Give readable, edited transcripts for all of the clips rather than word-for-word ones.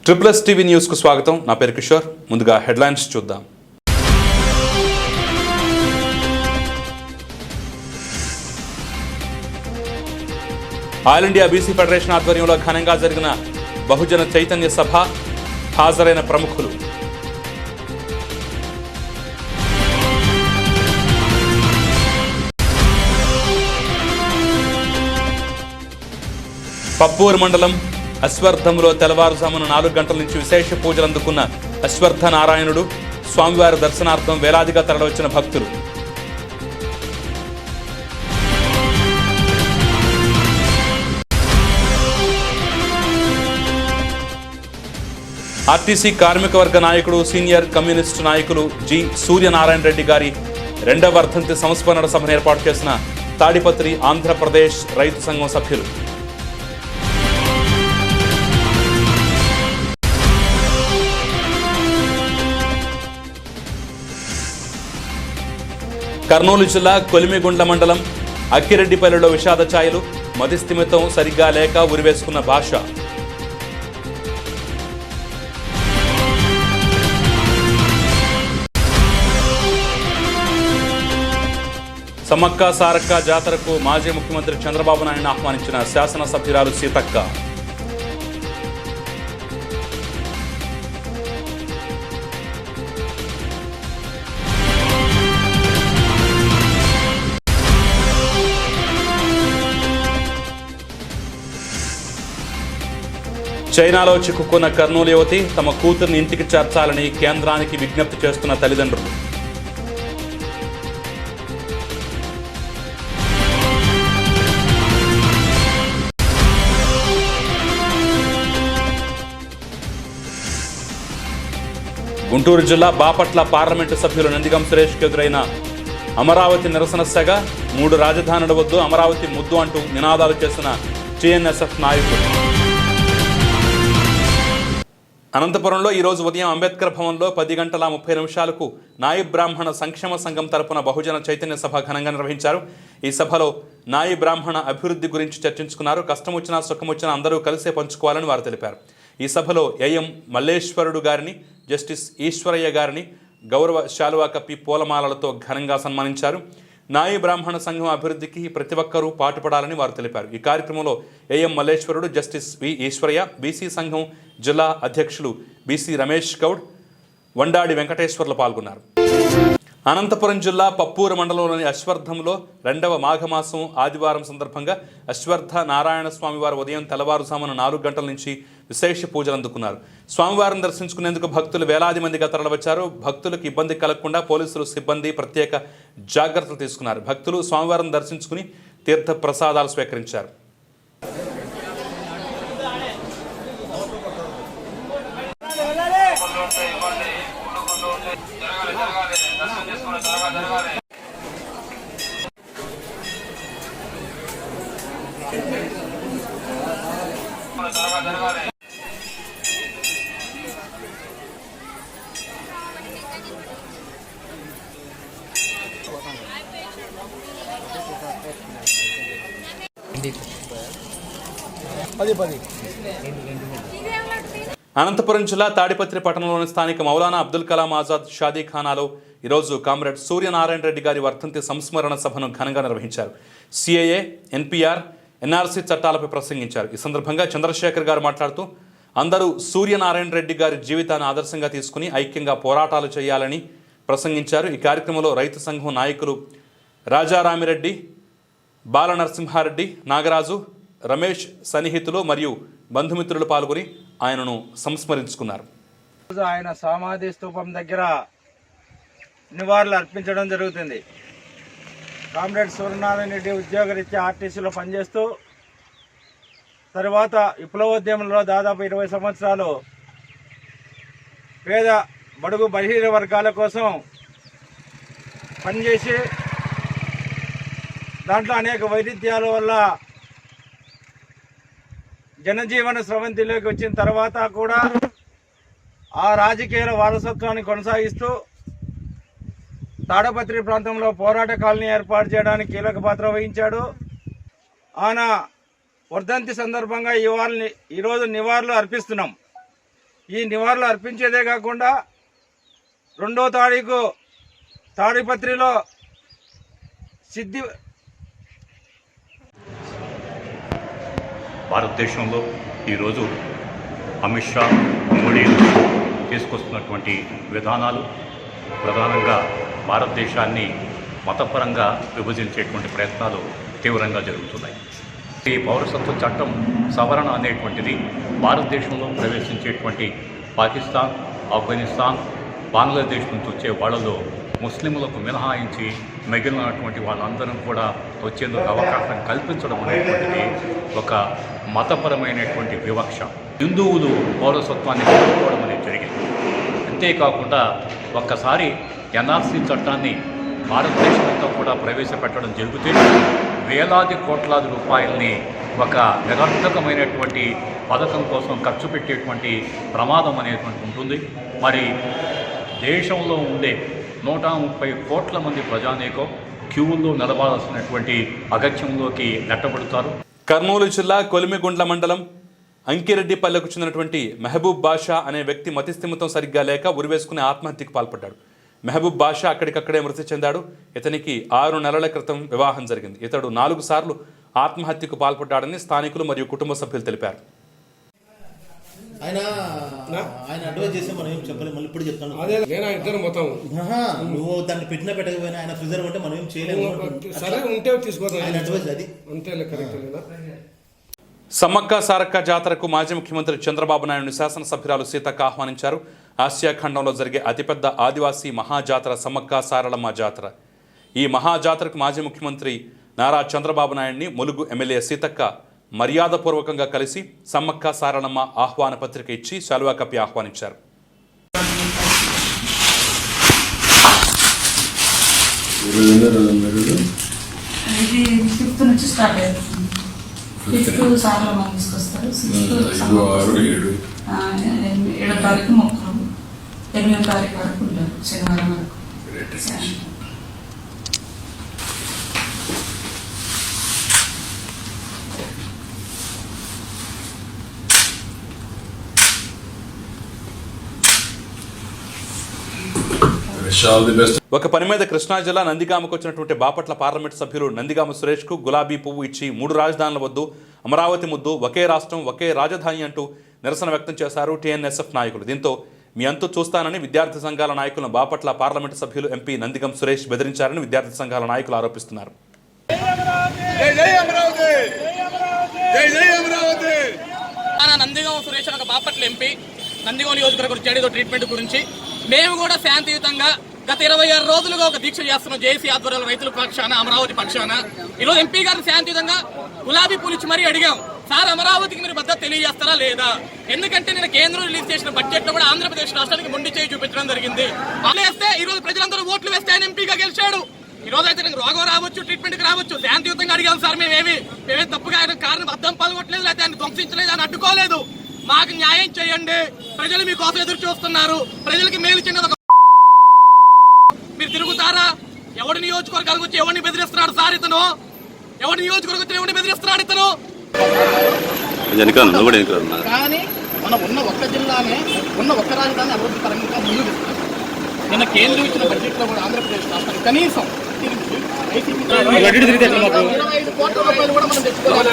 Triple TV news కు స్వాగతం. నా పేరు కిషోర్. ముందుగా హెడ్లైన్స్ చూద్దాం. ఆల్ ఇండియా బీసీ ఫెడరేషన్ ఆధ్వర్యంలో ఘనంగా జరిగిన బహుజన చైతన్య సభ. హాజరైన ప్రముఖులు. పప్పూరు మండలం అశ్వర్థంలో తెల్లవారుజామున 4 గంటల నుంచి విశేష పూజలు అందుకున్న అశ్వర్థ నారాయణుడు. స్వామివారి దర్శనార్థం వేలాదిగా తరలివచ్చిన భక్తులు. ఆర్టీసీ కార్మిక వర్గ నాయకుడు సీనియర్ కమ్యూనిస్టు నాయకులు జి సూర్యనారాయణ రెడ్డి గారి 2వ వర్ధంతి సంస్మరణ సభను ఏర్పాటు చేసిన తాడిపత్రి ఆంధ్రప్రదేశ్ రైతు సంఘం సభ్యులు. కర్నూలు జిల్లా కొలిమిగుండ్ల మండలం అక్కిరెడ్డిపల్లిలో విషాద ఛాయలు. మతిస్థిమితం సరిగ్గా లేక ఉరివేసుకున్న భాష. సమ్మక్క సారక్క జాతరకు మాజీ ముఖ్యమంత్రి చంద్రబాబు నాయుడును ఆహ్వానించిన శాసనసభ్యురాలు సీతక్క. చైనాలో చిక్కుకున్న కర్నూలు యువతి తమ కూతుర్ని ఇంటికి చేర్చాలని కేంద్రానికి విజ్ఞప్తి చేస్తున్న తల్లిదండ్రులు. గుంటూరు జిల్లా బాపట్ల పార్లమెంటు సభ్యులు నందిగం సురేష్కి ఎదురైన అమరావతి నిరసన సెగ. 3 రాజధానుల వద్దు, అమరావతి ముద్దు అంటూ నినాదాలు చేసిన టీఎన్ఎస్ఎఫ్ నాయకులు. అనంతపురంలో ఈరోజు ఉదయం అంబేద్కర్ భవన్లో 10:30 నాయి బ్రాహ్మణ సంక్షేమ సంఘం తరపున బహుజన చైతన్య సభ ఘనంగా నిర్వహించారు. ఈ సభలో నాయి బ్రాహ్మణ అభివృద్ధి గురించి చర్చించుకున్నారు. కష్టం వచ్చినా సుఖం వచ్చినా అందరూ కలిసే పంచుకోవాలని వారు తెలిపారు. ఈ సభలో ఏఎం మల్లేశ్వరుడు గారిని, జస్టిస్ ఈశ్వరయ్య గారిని గౌరవ శాలువా కప్పి పూలమాలలతో ఘనంగా సన్మానించారు. నాయి బ్రాహ్మణ సంఘం అభివృద్ధికి ప్రతి ఒక్కరూ పాటుపడాలని వారు తెలిపారు. ఈ కార్యక్రమంలో AM Malleswarudu, justice V Eswaraiah, BC సంఘం జిల్లా అధ్యక్షులు బీసీ రమేష్ గౌడ్, వండాడి వెంకటేశ్వర్లు పాల్గొన్నారు. అనంతపురం జిల్లా పప్పూరు మండలంలోని అశ్వర్థంలో 2వ మాఘమాసం ఆదివారం సందర్భంగా అశ్వర్థ నారాయణ స్వామివారు ఉదయం తెల్లవారుజామున 4 గంటల నుంచి విశేష పూజలు అందుకున్నారు. స్వామివారిని దర్శించుకునేందుకు భక్తులు వేలాది మందిగా తరలివచ్చారు. భక్తులకు ఇబ్బంది కలగకుండా పోలీసులు సిబ్బంది ప్రత్యేక జాగ్రత్తలు తీసుకున్నారు. భక్తులు స్వామివారిని దర్శించుకుని తీర్థ ప్రసాదాలు స్వీకరించారు. అనంతపురం జిల్లా తాడిపత్రి పట్టణంలోని స్థానిక మౌలానా అబ్దుల్ కలాం ఆజాద్ షాదీఖానాలో ఈరోజు కామ్రేడ్ సూర్యనారాయణ రెడ్డి గారి వర్ధంతి సంస్మరణ సభను ఘనంగా నిర్వహించారు. సిఏఏ, ఎన్పిఆర్, ఎన్ఆర్సీ చట్టాలపై ప్రసంగించారు. ఈ సందర్భంగా చంద్రశేఖర్ గారు మాట్లాడుతూ అందరూ సూర్యనారాయణ రెడ్డి గారి జీవితాన్ని ఆదర్శంగా తీసుకుని ఐక్యంగా పోరాటాలు చేయాలని ప్రసంగించారు. ఈ కార్యక్రమంలో రైతు సంఘం నాయకులు రాజారామిరెడ్డి, బాల నరసింహారెడ్డి, నాగరాజు, రమేష్ సన్నిహితులు మరియు బంధుమిత్రులు పాల్గొని ఆయనను సంస్మరించుకున్నారు. ఆయన సమాధి స్తూపం దగ్గర నివాళులు అర్పించడం జరుగుతుంది. కామ్రేడ్ సూర్యనారాయణ రెడ్డి ఉద్యోగరీత్యా ఆర్టీసీలో పనిచేస్తూ తర్వాత విప్లవోద్యమంలో దాదాపు 20 సంవత్సరాలు పేద బడుగు బలహీన వర్గాల కోసం పనిచేసి దాంట్లో అనేక వైవిధ్యాల వల్ల జనజీవన స్రవంతిలోకి వచ్చిన తర్వాత కూడా ఆ రాజకీయాల వారసత్వాన్ని కొనసాగిస్తూ తాడపత్రి ప్రాంతంలో పోరాట కాలనీ ఏర్పాటు చేయడానికి కీలక పాత్ర వహించాడు. ఆయన వర్ధంతి సందర్భంగా ఈరోజు నివాళులు అర్పిస్తున్నాం. ఈ నివాళులు అర్పించేదే కాకుండా 2వ తారీఖు తాడిపత్రిలో సిద్ధి భారతదేశంలో ఈరోజు అమిత్ షా మోడీ తీసుకొస్తున్నటువంటి విధానాలు ప్రధానంగా భారతదేశాన్ని మతపరంగా విభజించేటువంటి ప్రయత్నాలు తీవ్రంగా జరుగుతున్నాయి. ఈ పౌరసత్వ చట్టం సవరణ అనేటువంటిది భారతదేశంలో ప్రవేశించేటువంటి పాకిస్తాన్, ఆఫ్ఘనిస్తాన్, బంగ్లాదేశ్ నుంచి వచ్చే వాళ్ళలో ముస్లింలకు మినహాయించి మిగిలినటువంటి వాళ్ళందరం కూడా వచ్చేందుకు అవకాశం కల్పించడం అనేటువంటిది ఒక మతపరమైనటువంటి వివక్ష. హిందువులు పౌరసత్వాన్ని కోరుకోవడం అనేది జరిగింది. అంతేకాకుండా ఒక్కసారి ఎన్ఆర్సీ చట్టాన్ని భారతదేశంతో కూడా ప్రవేశపెట్టడం జరిగితే వేలాది కోట్లాది రూపాయలని ఒక నిరర్థకమైనటువంటి పథకం కోసం ఖర్చు పెట్టేటువంటి ప్రమాదం అనేటువంటి ఉంటుంది. మరి దేశంలో ఉండే 130 కోట్ల మంది ప్రజానీకం క్యూల్లో నిలబడాల్సినటువంటి అగత్యంలోకి నెట్టబడతారు. కర్నూలు జిల్లా కొలిమిగుండ్ల మండలం అంకిరెడ్డిపల్లెకు చెందినటువంటి మెహబూబ్ బాషా అనే వ్యక్తి మతిస్థిమితం సరిగ్గా లేక ఉరివేసుకుని ఆత్మహత్యకు పాల్పడ్డాడు. మెహబూబ్ బాషా అక్కడికక్కడే మృతి చెందాడు. ఇతనికి 6 నెలల క్రితం వివాహం జరిగింది. ఇతడు 4 సార్లు ఆత్మహత్యకు పాల్పడ్డాడని స్థానికులు మరియు కుటుంబ సభ్యులు తెలిపారు. ఆయన అడ్వైజ్ చేస్తే మనం ఏం చెప్పలేము. మళ్ళీ ఇప్పుడు చెప్తాను, నువ్వు దాన్ని పెట్టినా పెట్టకపోయినా ఆయన ప్రిజర్వ్ అంటే మనం ఏం చేయలేము. ఆయన అడ్వైజ్ అది. సమ్మక్క సారక్క జాతరకు మాజీ ముఖ్యమంత్రి చంద్రబాబు నాయుడు శాసనసభ్యురాలు సీతక్క ఆహ్వానించారు. ఆసియా ఖండంలో జరిగే అతిపెద్ద ఆదివాసీ మహాజాతర సమ్మక్క సారలమ్మ జాతర. ఈ మహాజాతరకు మాజీ ముఖ్యమంత్రి నారా చంద్రబాబు నాయుడిని ములుగు ఎమ్మెల్యే సీతక్క మర్యాదపూర్వకంగా కలిసి సమ్మక్క సారలమ్మ ఆహ్వాన పత్రిక ఇచ్చి శాలువా కప్పి ఆహ్వానించారు. ఇది 5th నుంచి స్టార్ట్ అవుతుంది. 5th సార్లు తీసుకొస్తారు. 7వ తారీఖు మొక్కలు, 8వ తారీఖు వరకు ఉంటారు, శనివారం వరకు. ఒక పని మీద కృష్ణా జిల్లా నందిగామకు వచ్చినటువంటి బాపట్ల పార్లమెంట్ సభ్యులు నందిగామ సురేష్కు గులాబీ పువ్వు ఇచ్చి 3 రాజధానుల వద్దు, అమరావతి ముద్దు, ఒకే రాష్ట్రం ఒకే రాజధాని అంటూ నిరసన వ్యక్తం చేశారు టీఎన్ఎస్ఎఫ్ నాయకులు. దీంతో మీ అంతు చూస్తానని విద్యార్థి సంఘాల నాయకులను బాపట్ల పార్లమెంట్ సభ్యులు ఎంపీ నందిగం సురేష్ బెదిరించారని విద్యార్థి సంఘాల నాయకులు ఆరోపిస్తున్నారు. నందిగం సురేష్ ఒక బాపట్ల ఎంపీ నందిగం నియోజకవర్గం చేడేదో ట్రీట్మెంట్ గురించి మేము కూడా శాంతియుతంగా గత 26 రోజులుగా ఒక దీక్ష చేస్తున్నాం. జేసీ ఆధ్వర్యంలో రైతుల పక్షాన, అమరావతి పక్షాన. ఈరోజు ఎంపీ గారిని శాంతియుతంగా గులాబీ పూలు ఇచ్చి మరీ అడిగాం, సార్ అమరావతికి మీరు భద్రత తెలియజేస్తారా లేదా? ఎందుకంటే నేను కేంద్రం రిలీజ్ చేసిన బడ్జెట్ లో కూడా ఆంధ్రప్రదేశ్ రాష్ట్రానికి మొండి చేయి చూపించడం జరిగింది. వేస్తే ఈ రోజు ప్రజలందరూ ఓట్లు వేస్తే ఆయన ఎంపీగా గెలిచాడు. ఈ రోజు అయితే రోగం రావచ్చు, ట్రీట్మెంట్ కి రావచ్చు. శాంతియుతంగా అడిగాం సార్, మేమేమి తప్పుగా ఆయన కారణం అర్థం పాల్గొట్టలేదు, లేకపోతే ఆయన ధ్వంసించలేదు, అని అడ్డుకోలేదు. మాకు న్యాయం చేయండి, ప్రజలు మీకోసం ఎదురు చూస్తున్నారు, ప్రజలకి మేలు చిన్నది. మీరు తిరుగుతారా? ఎవడి నియోజకవర్గానికి వచ్చి ఎవరిని బెదిరిస్తున్నాడు సార్ ఇతను? ఎవడి నియోజకవర్గం వచ్చి ఎవరిని బెదిరిస్తున్నాడు ఇతను? కానీ మనం ఉన్న ఒక్క జిల్లానే, ఉన్న ఒక్క రాజధాని అభివృద్ధి పరంగా ముందుకు నిన్న కేంద్రం ఇచ్చిన బడ్జెట్ లో కూడా ఆంధ్రప్రదేశ్ రాష్ట్రానికి కనీసం 25 కోట్ల రూపాయలు కూడా మనం తెచ్చుకోవాలి.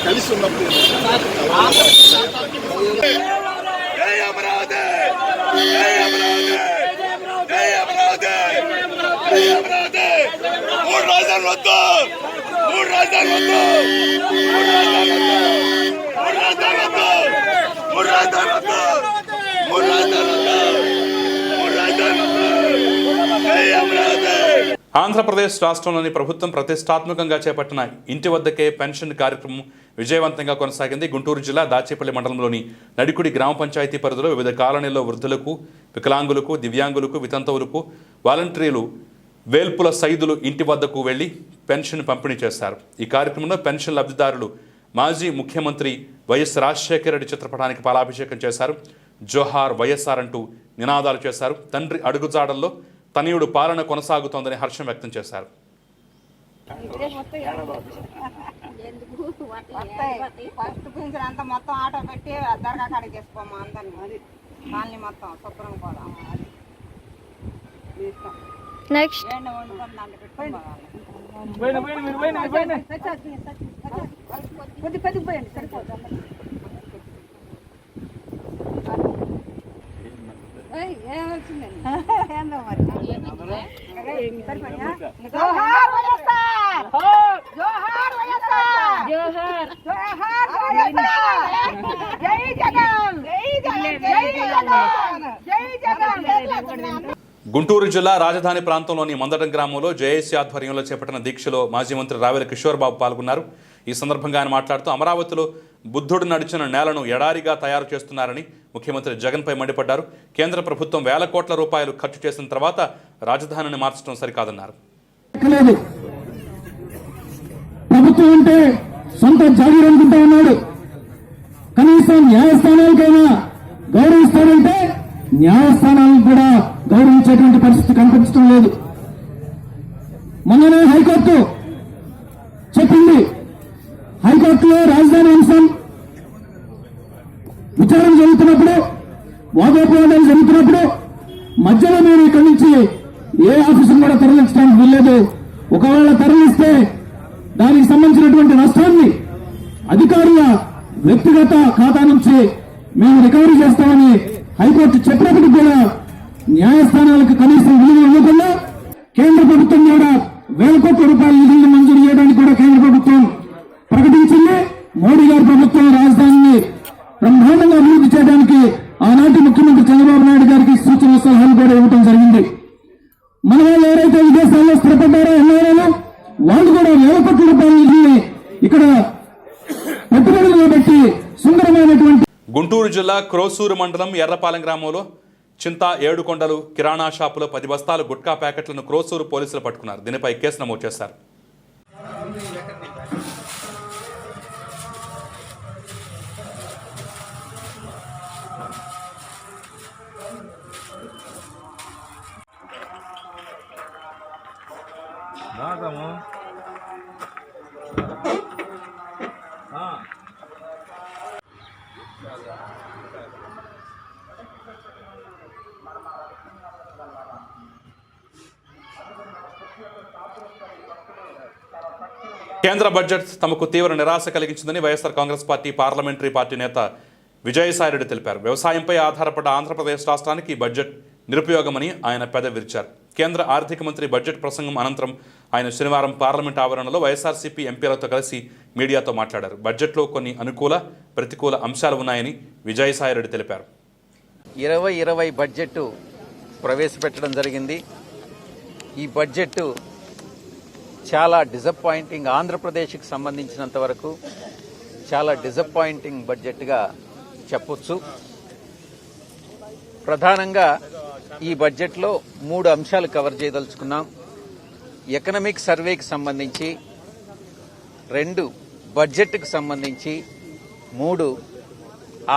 కలిసి ఉన్నప్పుడు ఆంధ్రప్రదేశ్ రాష్ట్రంలోని ప్రభుత్వం ప్రతిష్టాత్మకంగా చేపట్టిన ఇంటి వద్దకే పెన్షన్ కార్యక్రమం విజయవంతంగా కొనసాగింది. గుంటూరు జిల్లా దాచేపల్లి మండలంలోని నడికుడి గ్రామ పంచాయతీ పరిధిలో వివిధ కాలనీల్లో వృద్ధులకు, వికలాంగులకు, దివ్యాంగులకు, వితంతువులకు వాలంటీర్లు వేల్పుల సైదులు ఇంటి వద్దకు వెళ్లి పెన్షన్ పంపిణీ చేశారు. ఈ కార్యక్రమంలో పెన్షన్ లబ్ధిదారులు మాజీ ముఖ్యమంత్రి వైఎస్ రాజశేఖర రెడ్డి చిత్రపటానికి పాలాభిషేకం చేశారు. జోహార్ వైఎస్ఆర్ అంటూ నినాదాలు చేశారు. తండ్రి అడుగుజాడల్లో తనయుడు పాలన కొనసాగుతోందని హర్షం వ్యక్తం చేశారు. ఫస్ట్ పింఛన్ అంతా మొత్తం ఆటో పెట్టి దర్గా కాడికి వేసుకోమా అందరినీ కాలనీ మొత్తం శుభ్రం కూడా నెక్స్ట్ వండుకొని దాంట్లో పెట్టుకోవాలి కొద్ది పోయండి సరిపోతుంది ఏందో మరి జోహార్ వైఎస్ఆర్ జోహార్ వైఎస్ఆర్ జోహార్ జోహార్ వైఎస్ఆర్ జై జగన్ జై జగన్ జై జగన్. గుంటూరు జిల్లా రాజధాని ప్రాంతంలోని మందడం గ్రామంలో జేఏసీ ఆధ్వర్యంలో చేపట్టిన దీక్షలో మాజీ మంత్రి రావెల కిషోర్ బాబు పాల్గొన్నారు. ఈ సందర్భంగా ఆయన మాట్లాడుతూ అమరావతిలో బుద్ధుడు నడిచిన నేలను ఎడారిగా తయారు చేస్తున్నారని ముఖ్యమంత్రి జగన్పై మండిపడ్డారు. కేంద్ర ప్రభుత్వం వేల కోట్ల రూపాయలు ఖర్చు చేసిన తర్వాత రాజధానిని మార్చడం సరికాదన్నారు. ప్రభుత్వం అంటే సొంత జాగీర్ అనుకుంటా ఉన్నాడు. కనీసం న్యాయస్థానాలకైనా గౌరవిస్తారంటే న్యాయస్థానాలను కూడా గౌరవించేటువంటి పరిస్థితి కనిపించడం లేదు. మొన్ననే హైకోర్టు చెప్పింది, హైకోర్టులో రాజధాని అంశం విచారణ జరుగుతున్నప్పుడు, వాదోపవాదాలు జరుగుతున్నప్పుడు మధ్యలో మీరు ఇక్కడి నుంచి ఏ ఆఫీసును కూడా తరలించడానికి వీల్లేదు. ఒకవేళ తరలిస్తే దానికి సంబంధించినటువంటి నష్టాన్ని అధికారుల వ్యక్తిగత ఖాతా నుంచి మేము రికవరీ చేస్తామని హైకోర్టు చెప్పినప్పుడు కూడా న్యాయస్థానాలకు కనీసం విలువ ఇవ్వకుండా కేంద్ర ప్రభుత్వం కూడా వేల కోట్ల రూపాయల నిధులను మంజూరు చేయడానికి కూడా కేంద్ర ప్రభుత్వం ప్రకటించింది. మోడీ గారి ప్రభుత్వం రాజధానిని బ్రహ్మాండంగా అభివృద్ధి చేయడానికి ఆనాటి ముఖ్యమంత్రి చంద్రబాబు నాయుడు గారికి సూచనలు సలహాలు కూడా ఇవ్వడం జరిగింది. మన వాళ్ళు ఎవరైతే విదేశాల్లో స్థిరపడ్డారో ఎన్నో వాళ్ళు కూడా వేల కోట్ల రూపాయల నిధుల్ని ఇక్కడ పెట్టుబడులు పెట్టి సుందరమైనటువంటి. గుంటూరు జిల్లా క్రోసూరు మండలం ఎర్రపాలెం గ్రామంలో చింతా ఏడుకొండలు కిరాణా షాపులో 10 బస్తాలు గుట్కా ప్యాకెట్లను క్రోసూరు పోలీసులు పట్టుకున్నారు. దీనిపై కేసు నమోదు చేశారు. కేంద్ర బడ్జెట్ తమకు తీవ్ర నిరాశ కలిగించిందని YSR Congress party parliamentary party నేత విజయసాయిరెడ్డి తెలిపారు. వ్యవసాయంపై ఆధారపడ్డ ఆంధ్రప్రదేశ్ రాష్ట్రానికి బడ్జెట్ నిరుపయోగమని ఆయన పెదవి విరిచారు. కేంద్ర ఆర్థిక మంత్రి బడ్జెట్ ప్రసంగం అనంతరం ఆయన శనివారం పార్లమెంట్ ఆవరణలో వైఎస్ఆర్సీపీ ఎంపీలతో కలిసి మీడియాతో మాట్లాడారు. బడ్జెట్లో కొన్ని అనుకూల ప్రతికూల అంశాలు ఉన్నాయని విజయసాయిరెడ్డి తెలిపారు. 2020 బడ్జెట్ ప్రవేశపెట్టడం జరిగింది. ఈ బడ్జెట్ చాలా డిసప్పాయింటింగ్, ఆంధ్రప్రదేశ్కి సంబంధించినంత వరకు చాలా డిసప్పాయింటింగ్ బడ్జెట్గా చెప్పొచ్చు. ప్రధానంగా ఈ బడ్జెట్లో 3 అంశాలు కవర్ చేయదలుచుకున్నాం. ఎకనామిక్ సర్వేకి సంబంధించి, 2 బడ్జెట్కి సంబంధించి, 3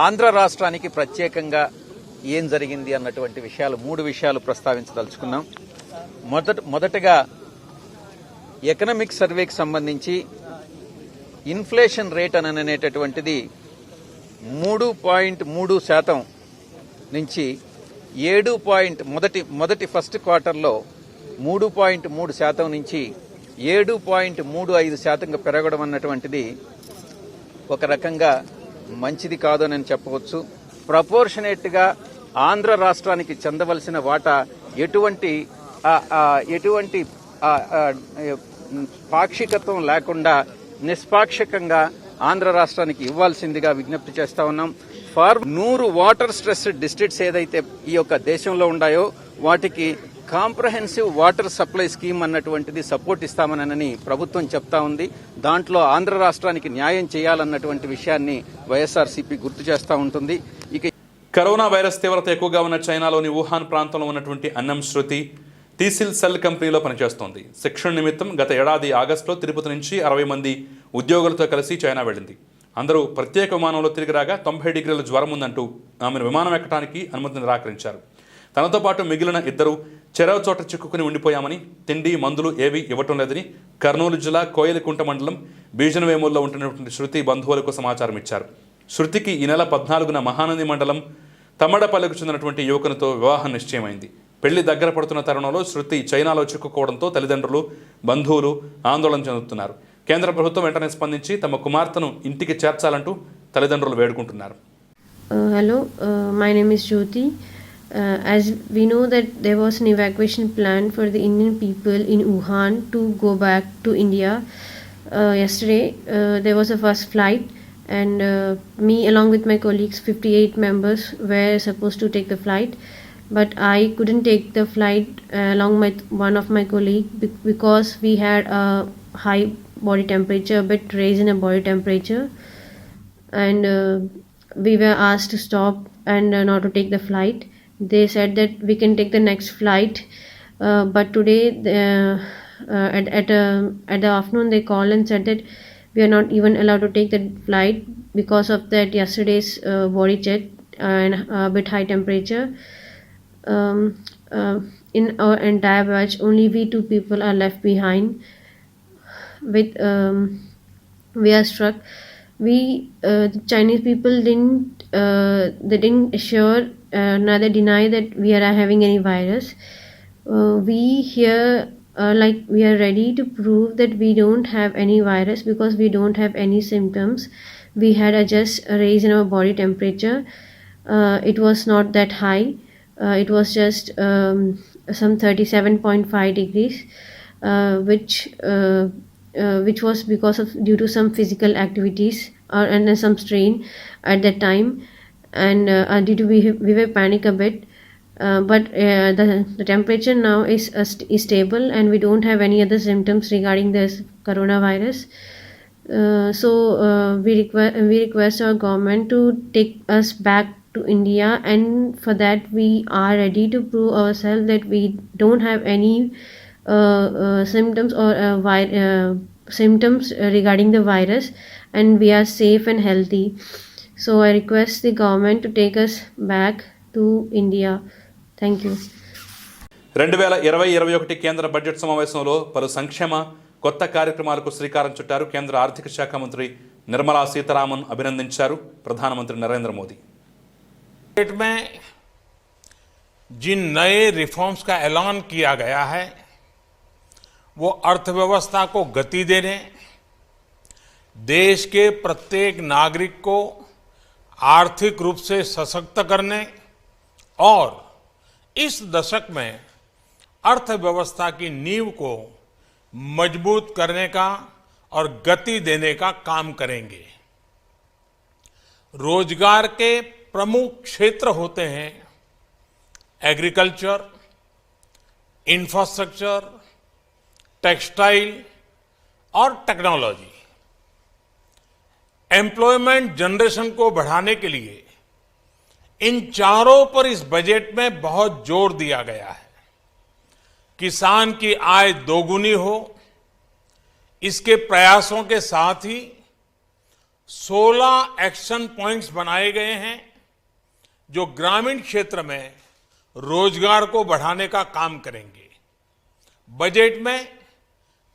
ఆంధ్ర రాష్ట్రానికి ప్రత్యేకంగా ఏం జరిగింది అన్నటువంటి విషయాలు 3 విషయాలు ప్రస్తావించదలుచుకున్నాం. మొదటగా ఎకనామిక్ సర్వేకి సంబంధించి ఇన్ఫ్లేషన్ రేట్ అని అనేటటువంటిది 3.3% నుంచి 7 మొదటి ఫస్ట్ క్వార్టర్లో 3.3% నుంచి 7.35% పెరగడం అన్నటువంటిది ఒక రకంగా మంచిది కాదు అని చెప్పవచ్చు. ప్రపోర్షనేట్గా ఆంధ్ర రాష్ట్రానికి చెందవలసిన వాటా ఎటువంటి పాక్షికత్వం లేకుండా నిష్పాక్షికంగా ఆంధ్ర రాష్ట్రానికి ఇవ్వాల్సిందిగా విజ్ఞప్తి చేస్తా ఉన్నాం. 100 వాటర్ స్ట్రెస్ డిస్ట్రిక్ట్స్ ఏదైతే ఈ యొక్క దేశంలో ఉన్నాయో వాటికి కాంప్రహెన్సివ్ వాటర్ సప్లై స్కీమ్ అన్నటువంటిది సపోర్ట్ ఇస్తామనని ప్రభుత్వం చెప్తా ఉంది. దాంట్లో ఆంధ్ర రాష్ట్రానికి న్యాయం చేయాలన్నటువంటి విషయాన్ని వైఎస్ఆర్సీపీ గుర్తు చేస్తూ ఉంటుంది. ఇక కరోనా వైరస్ తీవ్రత ఎక్కువగా ఉన్న చైనాలోని వుహాన్ ప్రాంతంలో ఉన్నటువంటి అన్నం శృతి టీసిల్ సెల్ కంపెనీలో పనిచేస్తోంది. శిక్షణ నిమిత్తం గత ఏడాది ఆగస్టులో తిరుపతి నుంచి 60 మంది ఉద్యోగులతో కలిసి చైనా వెళ్ళింది. అందరూ ప్రత్యేక విమానంలో తిరిగి రాగా 90 డిగ్రీల జ్వరం ఉందంటూ ఆమెను విమానం ఎక్కడానికి అనుమతి నిరాకరించారు. తనతో పాటు మిగిలిన 2 చెరవ చోట చిక్కుకుని ఉండిపోయామని, తిండి మందులు ఏవీ ఇవ్వటం లేదని కర్నూలు జిల్లా కోయిలకుంట మండలం బీజనవేమూరులో ఉంటున్నటువంటి శృతి బంధువులకు సమాచారం ఇచ్చారు. శృతికి ఈ నెల 14న మహానంది మండలం తమ్మడపల్లికి చెందినటువంటి యువకునితో వివాహం నిశ్చయమైంది. పెళ్లి దగ్గర పడుతున్న తరుణంలో శృతి చైనాలో చిక్కుకోవడంతో తల్లిదండ్రులు, బంధువులు ఆందోళన చెందుతున్నారు. కేంద్ర ప్రభుత్వం వెంటనే స్పందించి తమ కుమార్తెను ఇంటికి చేర్చాలంటూ తల్లిదండ్రులు వేడుకుంటున్నారు. Hello, my name is Jyoti. As we know that there was an evacuation plan for the Indian people in Wuhan to go back to India. Yesterday, there was a first flight, and me along with my colleagues, 58 members, were supposed to take the flight. But I couldn't take the flight along with one of my colleagues because we had a high body temperature, a bit raise in a body temperature, and we were asked to stop and not to take the flight. They said that we can take the next flight, but today at the afternoon they called and said that we are not even allowed to take the flight because of that yesterday's body check and a bit high temperature. In our entire batch, only we 2 people are left behind. We are struck. The Chinese people didn't assure neither deny that we are having any virus. We here we are ready to prove that we don't have any virus because we don't have any symptoms. We had just a raise in our body temperature. It was not that high. It was just some 37.5 degrees, which was because of due to some physical activities and some strain at that time, and due to we were panic a bit, but the temperature now is stable and we don't have any other symptoms regarding this coronavirus. So we request our government to take us back to India, and for that we are ready to prove ourselves that we don't have any symptoms or symptoms regarding the virus, and we are safe and healthy. So I request the government to take us back to India. Thank you. 2020-21 కేంద్ర budget సమావేశంలో పలు సంక్షేమ కొత్త కార్యక్రమాలకు శ్రీకారం చుట్టారు. కేంద్ర ఆర్థిక శాఖ మంత్రి నిర్మలా సీతారామన్ అభినందించారు ప్రధానమంత్రి నరేంద్ర మోదీ. बजट में जिन नए रिफॉर्म्स का ऐलान किया गया है वो अर्थव्यवस्था को गति देने, देश के प्रत्येक नागरिक को आर्थिक रूप से सशक्त करने और इस दशक में अर्थव्यवस्था की नींव को मजबूत करने का और गति देने का काम करेंगे। रोजगार के प्रमुख क्षेत्र होते हैं एग्रीकल्चर, इंफ्रास्ट्रक्चर, टेक्सटाइल और टेक्नोलॉजी। एम्प्लॉयमेंट जनरेशन को बढ़ाने के लिए इन चारों पर इस बजट में बहुत जोर दिया गया है। किसान की आय दोगुनी हो, इसके प्रयासों के साथ ही 16 एक्शन पॉइंट्स बनाए गए हैं जो ग्रामीण क्षेत्र में रोजगार को बढ़ाने का काम करेंगे। बजट में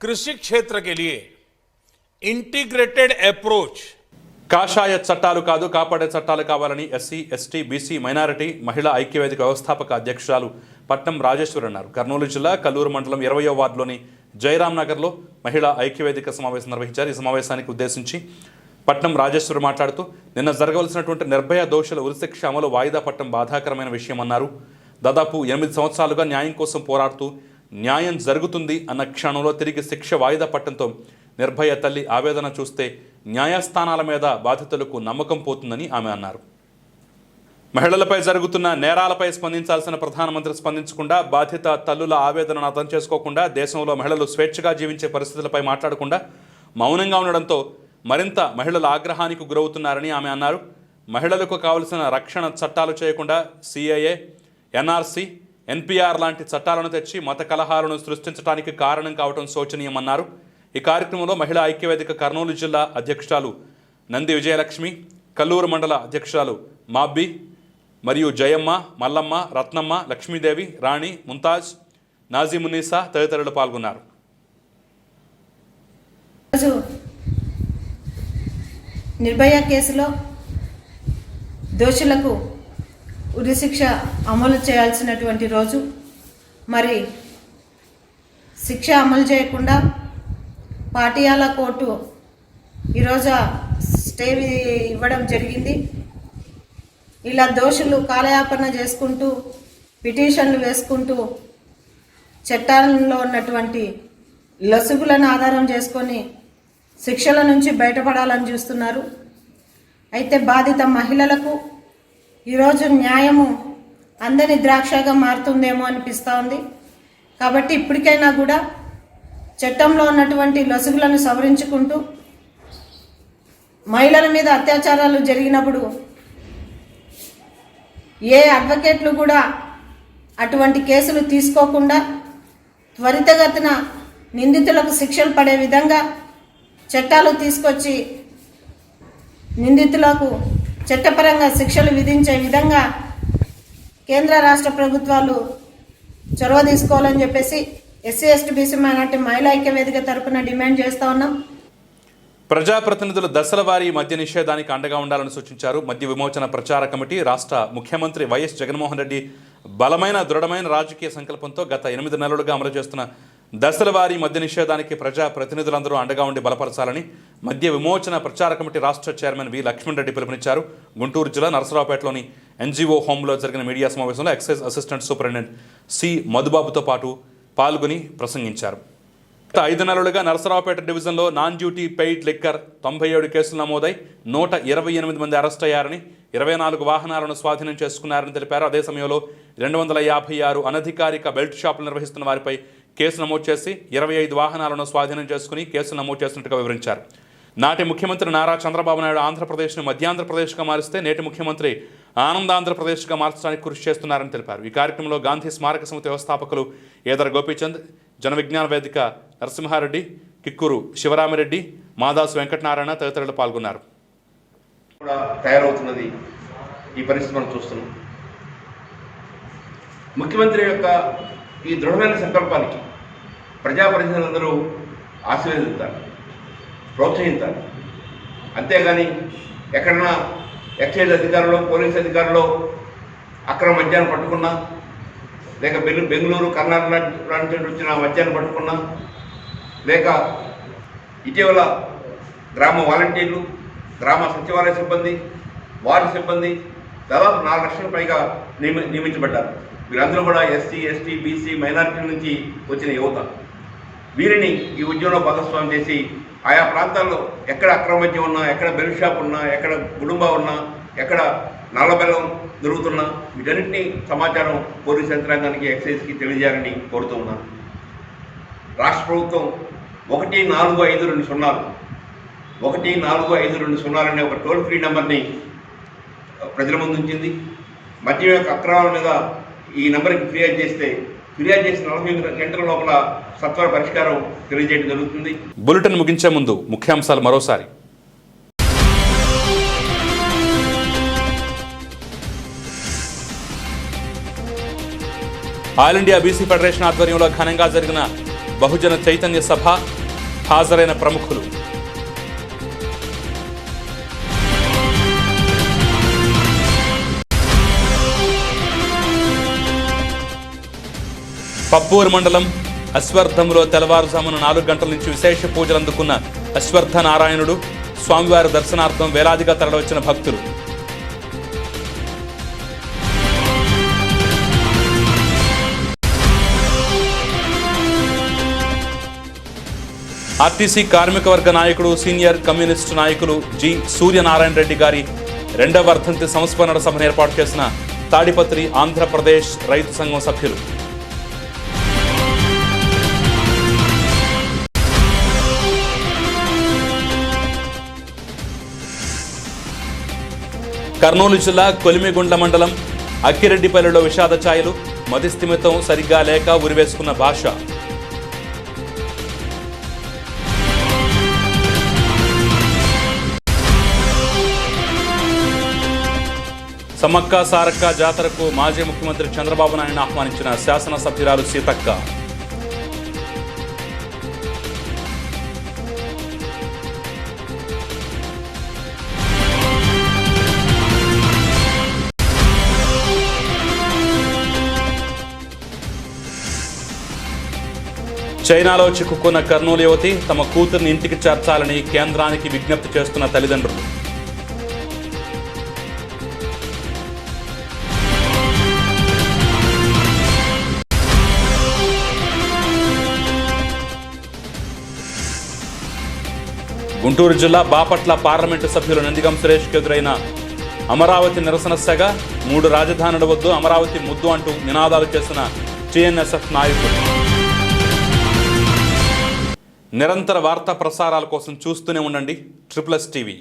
कृषि क्षेत्र के लिए इंटीग्रेटेड अप्रोच కాషాయ చట్టాలు కాదు కాపాడే చట్టాలు కావాలని ఎస్సీ, ఎస్టీ, బీసీ, మైనారిటీ మహిళా ఐక్యవేదిక వ్యవస్థాపక అధ్యక్షురాలు పట్నం రాజేశ్వరి అన్నారు. కర్నూలు జిల్లా కల్లూరు మండలం 20వ వార్డులోని జయరామ్ నగర్లో మహిళా ఐక్యవేదిక సమావేశం నిర్వహించారు. ఈ సమావేశానికి ఉద్దేశించి పట్నం రాజేశ్వరి మాట్లాడుతూ నిన్న జరగవలసినటువంటి నిర్భయ దోషుల ఉరిశిక్ష అమలు వాయిదా పట్టడం బాధాకరమైన విషయం అన్నారు. దాదాపు 8 సంవత్సరాలుగా న్యాయం కోసం పోరాడుతూ న్యాయం జరుగుతుంది అన్న క్షణంలో తిరిగి శిక్ష వాయిదా పట్టడంతో నిర్భయ తల్లి ఆవేదన చూస్తే న్యాయస్థానాల మీద బాధితులకు నమ్మకం పోతుందని ఆమె అన్నారు. మహిళలపై జరుగుతున్న నేరాలపై స్పందించాల్సిన ప్రధానమంత్రి స్పందించకుండా, బాధిత తల్లుల ఆవేదనను అర్థం చేసుకోకుండా, దేశంలో మహిళలు స్వేచ్ఛగా జీవించే పరిస్థితులపై మాట్లాడకుండా మౌనంగా ఉండడంతో మరింత మహిళల ఆగ్రహానికి గురవుతున్నారని ఆమె అన్నారు. మహిళలకు కావలసిన రక్షణ చట్టాలు చేయకుండా సిఏఏ, ఎన్ఆర్సీ, ఎన్పిఆర్ లాంటి చట్టాలను తెచ్చి మత కలహాలను సృష్టించడానికి కారణం కావడం శోచనీయమన్నారు. ఈ కార్యక్రమంలో మహిళా ఐక్యవేదిక కర్నూలు జిల్లా అధ్యక్షురాలు నంది విజయలక్ష్మి, కల్లూరు మండల అధ్యక్షురాలు మాబ్బి మరియు జయమ్మ, మల్లమ్మ, రత్నమ్మ, లక్ష్మీదేవి, రాణి, ముంతాజ్, నాజీమున్నీసా తదితరులు పాల్గొన్నారు. ఈరోజు నిర్భయ కేసులో దోషులకు ఉరిశిక్ష అమలు చేయాల్సినటువంటి రోజు. మరి శిక్ష అమలు చేయకుండా పాటియాల కోర్టు ఈరోజు స్టే ఇవ్వడం జరిగింది. ఇలా దోషులు కాలయాపన చేసుకుంటూ పిటిషన్లు వేసుకుంటూ చట్టాలలో ఉన్నటువంటి లొసుగులను ఆధారం చేసుకొని శిక్షల నుంచి బయటపడాలని చూస్తున్నారు. అయితే బాధిత మహిళలకు ఈరోజు న్యాయము అందని ద్రాక్షగా మారుతుందేమో అనిపిస్తూ ఉంది. కాబట్టి ఇప్పటికైనా కూడా చట్టంలో ఉన్నటువంటి లొసుగులను సవరించుకుంటూ మహిళల మీద అత్యాచారాలు జరిగినప్పుడు ఏ అడ్వకేట్లు కూడా అటువంటి కేసులు తీసుకోకుండా త్వరితగతిన నిందితులకు శిక్షలు పడే విధంగా చట్టాలు తీసుకొచ్చి నిందితులకు చట్టపరంగా శిక్షలు విధించే విధంగా కేంద్ర రాష్ట్ర ప్రభుత్వాలు చొరవ తీసుకోవాలని చెప్పేసి ఎస్సీ ఎస్టీ బీసీ మైనార్టీ మహిళా ఐక్య వేదిక తరపున డిమాండ్ చేస్తూ ఉన్నాం. ప్రజాప్రతినిధులు దశల వారీ మద్య నిషేధానికి అండగా ఉండాలని సూచించారు. మద్య విమోచన ప్రచార కమిటీ రాష్ట్ర ముఖ్యమంత్రి వైఎస్ జగన్మోహన్ రెడ్డి బలమైన దృఢమైన రాజకీయ సంకల్పంతో గత 8 నెలలుగా అమలు చేస్తున్న దశల వారీ మద్య నిషేధానికి ప్రజాప్రతినిధులందరూ అండగా ఉండి బలపరచాలని మద్య విమోచన ప్రచార కమిటీ రాష్ట్ర చైర్మన్ వి లక్ష్మణ్ రెడ్డి పిలుపునిచ్చారు. గుంటూరు జిల్లా నరసరావుపేటలోని ఎన్జీఓ హోంలో జరిగిన మీడియా సమావేశంలో ఎక్సైజ్ అసిస్టెంట్ సూపరింటెండెంట్ సి మధుబాబుతో పాటు పాల్గొని ప్రసంగించారు. గత 5 నెలలుగా నరసరావుపేట డివిజన్లో నాన్ డ్యూటీ పెయిడ్ లిక్కర్ 97 కేసులు నమోదై 128 మంది అరెస్ట్ అయ్యారని, 24 వాహనాలను స్వాధీనం చేసుకున్నారని తెలిపారు. అదే సమయంలో 256 అనధికారిక బెల్ట్ షాపులు నిర్వహిస్తున్న వారిపై కేసు నమోదు చేసి 25 వాహనాలను స్వాధీనం చేసుకుని కేసులు నమోదు చేసినట్టుగా వివరించారు. నాటి ముఖ్యమంత్రి నారా చంద్రబాబు నాయుడు ఆంధ్రప్రదేశ్ను మధ్యాంధ్రప్రదేశ్గా మారిస్తే నేటి ముఖ్యమంత్రి ఆనందాంధ్రప్రదేశ్గా మార్చడానికి కృషి చేస్తున్నారని తెలిపారు. ఈ కార్యక్రమంలో గాంధీ స్మారక సమితి వ్యవస్థాపకులు ఏదర గోపీచంద్, జన విజ్ఞాన వేదిక నరసింహారెడ్డి, కిక్కూరు శివరామిరెడ్డి, మాదాసు వెంకటనారాయణ తదితరులు పాల్గొన్నారు. కూడా తయారవుతున్నది ఈ పరిస్థితి మనం చూస్తున్నాం. ముఖ్యమంత్రి యొక్క ఈ దృఢమైన సంకల్పానికి ప్రజాప్రతినిధులందరూ ఆశీర్వదించాలి, ప్రోత్సహించాలి. అంతేగాని ఎక్కడన్నా ఎక్సైజ్ అధికారులు, పోలీస్ అధికారులు అక్రమ మద్యాన్ని పట్టుకున్నా, లేక బెంగళూరు కర్ణాటక నుంచి వచ్చిన మద్యాన్ని పట్టుకున్నా, లేక ఇటీవల గ్రామ వాలంటీర్లు, గ్రామ సచివాలయ సిబ్బంది, వార్డు సిబ్బంది దాదాపు 4 లక్షల పైగా నియమించబడ్డారు. వీరందరూ కూడా ఎస్సీ, ఎస్టీ, బీసీ, మైనారిటీ నుంచి వచ్చిన యువత. వీరిని ఈ ఉద్యమంలో భాగస్వామ్యం చేసి ఆయా ప్రాంతాల్లో ఎక్కడ అక్రమ మద్యం ఉన్నా, ఎక్కడ బెల్ట్ షాప్ ఉన్నా, ఎక్కడ గుడుంబా ఉన్నా, ఎక్కడ నల్లబెల్లం దొరుకుతున్నా వీటన్నింటినీ సమాచారం పోలీస్ యంత్రాంగానికి, ఎక్సైజ్కి తెలియజేయాలని కోరుతూ ఉన్నాను. రాష్ట్ర ప్రభుత్వం 1452 1452 అనే ఒక టోల్ ఫ్రీ నెంబర్ని ప్రజల ముందు ఉంచింది. మద్యం యొక్క అక్రమాల మీద ఈ నెంబర్కి ఫిర్యాదు చేస్తే ఫిర్యాదు చేసిన 48 గంటల లోపల సత్వర పరిష్కారం తెలియజేయడం జరుగుతుంది. బులెటిన్ ముగించే ముందు ముఖ్యాంశాలు మరోసారి. ఆల్ ఇండియా బీసీ ఫెడరేషన్ ఆధ్వర్యంలో ఘనంగా జరిగిన బహుజన చైతన్య సభ, హాజరైన ప్రముఖులు. పప్పూరు మండలం అశ్వర్థంలో తెల్లవారుజామున 4 గంటల నుంచి విశేష పూజలు అందుకున్న అశ్వర్థ నారాయణుడు. స్వామివారి దర్శనార్థం వేలాదిగా తరలివచ్చిన భక్తులు. ఆర్టీసీ కార్మిక వర్గ నాయకుడు, సీనియర్ కమ్యూనిస్టు నాయకులు జి సూర్యనారాయణ రెడ్డి గారి 2వ వర్ధంతి సంస్మరణ సభను ఏర్పాటు చేసిన తాడిపత్రి ఆంధ్రప్రదేశ్ రైతు సంఘం సభ్యులు. కర్నూలు జిల్లా కొలిమిగుండ్ల మండలం అక్కిరెడ్డిపల్లిలో విషాద ఛాయలు. మతిస్థిమితం సరిగ్గా లేక ఉరివేసుకున్న భాష. సమ్మక్క సారక్క జాతరకు మాజీ ముఖ్యమంత్రి చంద్రబాబు నాయుడును ఆహ్వానించిన శాసనసభ్యురాలు సీతక్క. చైనాలో చిక్కుకున్న కర్నూలు యువతి తమ కూతుర్ని ఇంటికి చేర్చాలని కేంద్రానికి విజ్ఞప్తి చేస్తున్న తల్లిదండ్రులు. గుంటూరు జిల్లా బాపట్ల పార్లమెంటు సభ్యులు నందిగం సురేష్కి ఎదురైన అమరావతి నిరసన సెగ. 3 రాజధానుల వద్దు, అమరావతి ముద్దు అంటూ నినాదాలు చేసిన టీఎన్ఎస్ఎఫ్ నాయకులు. నిరంతర వార్తా ప్రసారాల కోసం చూస్తూనే ఉండండి SSS టీవీ.